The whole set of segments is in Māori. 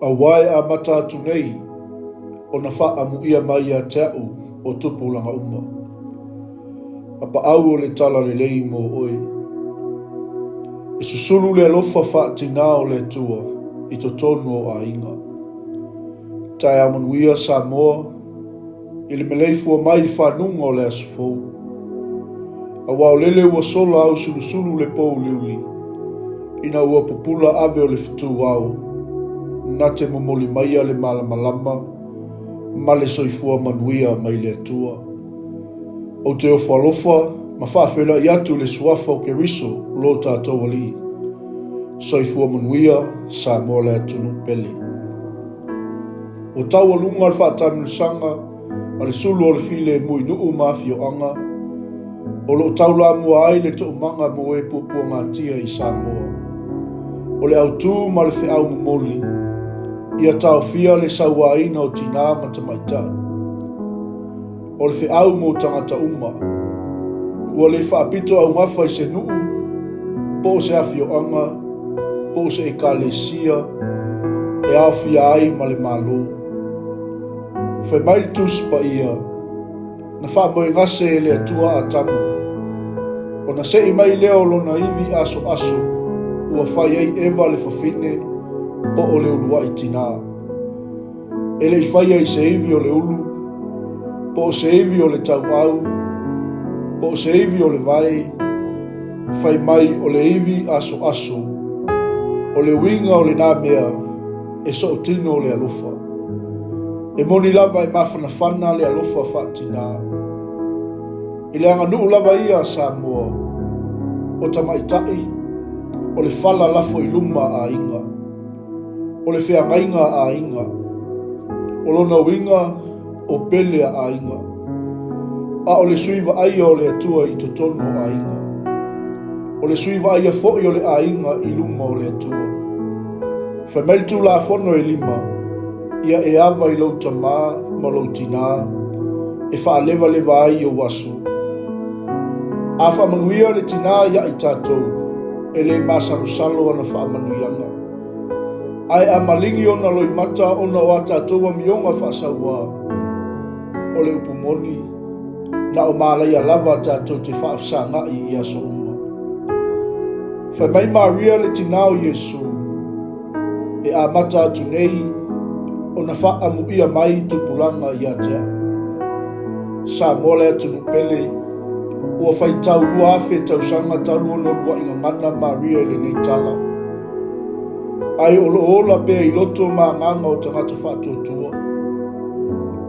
Awai a mata atu nei, o na whaamuia mai a te au o tupulanga uma. APAAU o le TALALELEI mo oe. E susulu le alofa faatina o le Atua i totonu o aiga. Tai amanuia Samoa, i le meleifu o mai whanunga o le asufou. Awa o lele ua sola au sulusulu le pou liuli, ina ua popula ave o le fitu au, na te momoli maia le malamalama, ma le soifua manuia mai le Atua. O te ofa alofa, ma whaafela i atu le suafa o ke riso lo tātou ali. Soifua manuia sa mo le atunu pele. O tau alunga al 𝚜𝚑𝚙𝚢𝚛𝚒𝚑 a le sulu o le file mui nuu mafio anga, o lo tau la mua ai le to manga mo e pupua ngatia i Samoa. O le autu ma le whiau momoli, ia tau fia le sauaina o tina matamaita. O le whiau mo tangata uma, ua le whaapito au ngawha i se nuu, po se afio anga, po se 𝚗𝚑𝚙𝚢𝚑𝚣, e au fia ai ma le malo. Whai mai tus pa ia, na wha moe ngase e le Atua a tamu. O na se i mai leo lona iwi aso aso, ua whai ei ewa le whawhine, po o le ulua i tina. E le i whai ei se iwi o le ulu, po o se iwi o le tau au, po o se iwi o le vai, whai mai o le iwi aso aso, o le winga o le nā mea, e so o tino o le alofa. E moni lava e mawhanawhana le alofa whaatina. I le anga nuu lava ia Samoa, o tamaitai, o le whala lafo i luma a inga, o le whiangainga a inga, o lona winga o pele a inga, a o le suiva aia o le Atua i totonu a inga, o le suiva aia fo'i o le a inga i luma o le Atua. Whameltu la fono e lima, ia e awa i lau tamā ma lau tina, e wha lewa lewa ai o wasu. A whaamanuia le tina ia i tātou, e le māsalo-salo ana whaamanuianga. Ai a malingi ona loi mata ona o a tātou a mionga whaasaua, o le upumoni, na o mālai a lava tātou te whaafsangai i aso uma. Whai mai Maria le tina o Yesu, e a mata atu nei, o na whaamuia mai tupulanga i atea. Sa mole atunu pele, ua whai tau lua awhe tau sanga tau ono lua inga mana Maria ele nei tala. Ai olo ola pea i loto ma nganga o tangata whaatuatua.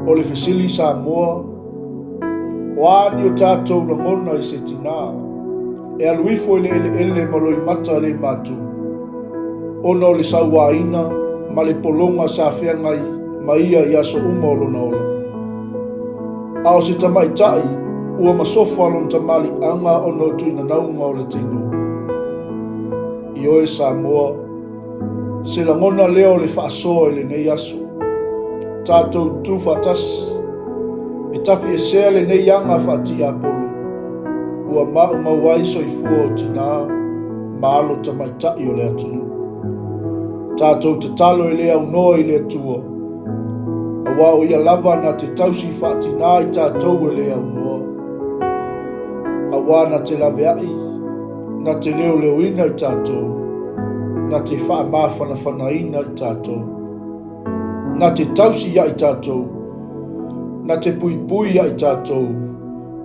O le fesili Samoa, o ani o tātou langona i se tina, e aluifo ele ele maloi mata le matu. Ona o le sauaina, ma le polonga sa whiangai, ma ia i aso uma o lona ola. A o se tamaitai, ua masofa lon tamali anga o no tuina naunga o le tino. I oe Samoa, se langona leo le whaasoa i le nei aso. Tātou tu whatas, e tafi e sea le nei anga whaati apolo. Ua mawai soifua o tina, maalo tamaitai o le atunu. Tātou te talo e lea unoa i le Atua. Awa o ia lava na te tausi whaatina i tātou e lea unoa. Awa na te laweai, na te leo leoina i tātou, na te whaamawhanawhanaina i tātou, na te tausi ia i tātou, na te puipui ia i tātou,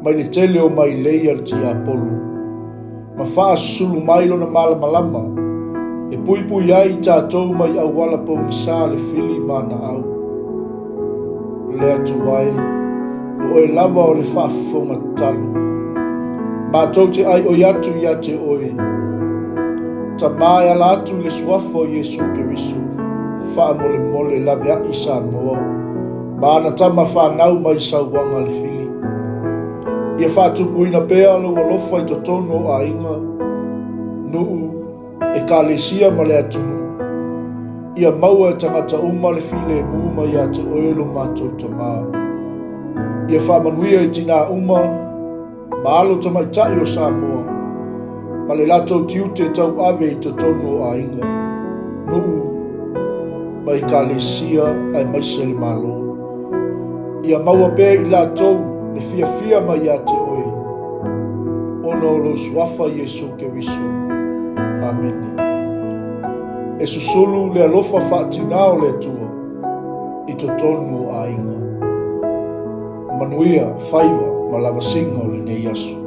mai le tele o mai leia ti apolo. Ma whaasulu mai lona malamalama, e puipui ai tātou mai awala po misa le fili mana au. Le atu ai, o e lava o le whaafonga talo. Mātou te ai oi atu ia te oe. Ta mai ala atu le suafa o Yesu Kerisu, wha mole mole lawe a i Samoa, ma ana tama whanau mai sauwanga le fili. Ia whaatupu ina pea lo alofa i totonu o ainga, nuu, e 𝚗𝚙𝚎 ma le atunu. Ia maua e tangata uma le file e muuma ia te oelo mātou tamā. Ia whaamanuia i tina uma, ma alo tamaitai o Samoa, ma le latou tiute tau ave i totonu o ainga. Nuu, mai 𝚗𝚙𝚎𝚘 ai maise le malo. Ia maua pē I lātou le fia mai a te oi. Ono o lo suafa Iesu Keriso. Amene. E susulu le alofa faatina o le atua I totonu o aiga. Manuia, whaiwa, ma lavasinga o le nei asu.